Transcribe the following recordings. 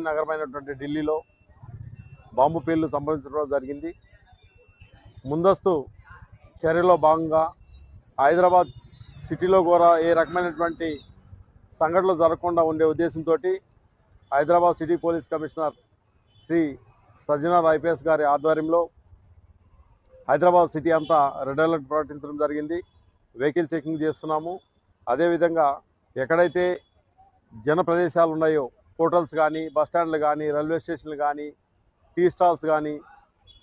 నగరమైనటువంటి ఢిల్లీలో బాంబు పేలులు సంభవించడం జరిగింది. ముందస్తు చర్యలో భాగంగా హైదరాబాద్ సిటీలో కూడా ఏ రకమైనటువంటి సంఘటనలు జరగకుండా ఉండే ఉద్దేశంతో Hyderabad city police commissioner Shri Sajjanar IPS గారి ఆధ్వర్యంలో హైదరాబాద్ సిటీ అంతా రెడ్ అలర్ట్ ప్రకటించడం జరిగింది. వెహికల్ చెకింగ్ చేస్తున్నాము. అదేవిధంగా ఎక్కడైతే జన ప్రదేశాలు ఉన్నాయో, హోటల్స్ కానీ, బస్టాండ్లు కానీ, రైల్వే స్టేషన్లు కానీ, టీ స్టాల్స్ కానీ,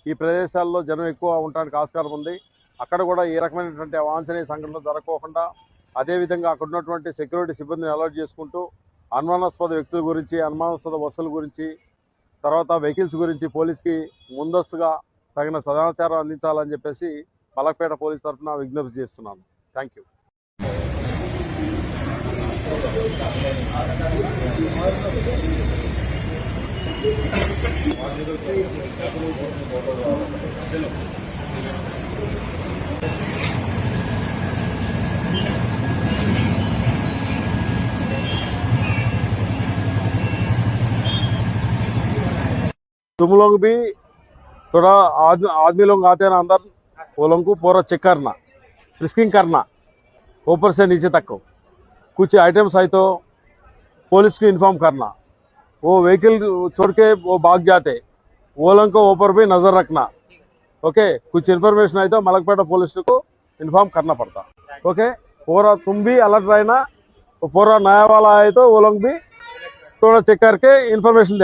ఈ ప్రదేశాల్లో జనం ఎక్కువ ఉండడానికి ఆస్కారం ఉంది. అక్కడ కూడా ఏ రకమైనటువంటి అవాంఛనీయ సంఘటనలు జరగకోకుండా, అదేవిధంగా అక్కడ ఉన్నటువంటి సెక్యూరిటీ సిబ్బందిని అలర్ట్ చేసుకుంటూ అనుమానాస్పద వ్యక్తుల గురించి, అనుమానాస్పద బస్సుల గురించి, తర్వాత వెహికల్స్ గురించి పోలీస్కి ముందస్తుగా తగిన సమాచారం అందించాలని చెప్పేసి మలక్పేట పోలీస్ తరఫున విజ్ఞప్తి చేస్తున్నాను. Thank you. तुम लोग भी थोड़ा आदमी लोग आते हैं ना अंदर, वो लोगों को पूरा चेक करना, फ्रिस्किंग करना ऊपर से नीचे तक को. कुछ आइटम्स आए तो पुलिस को इन्फॉर्म करना. वो व्हीकल छोड़ के वो भाग जाते, वो लोगों को ऊपर भी नजर रखना. ओके, कुछ इन्फॉर्मेशन आए तो मलकपेटा पुलिस को इन्फॉर्म करना पड़ता. ओके, पूरा तुम भी अलर्ट रहना. पूरा नया वाला आए तो वो लोग भी थोड़ा चेक करके इन्फॉर्मेशन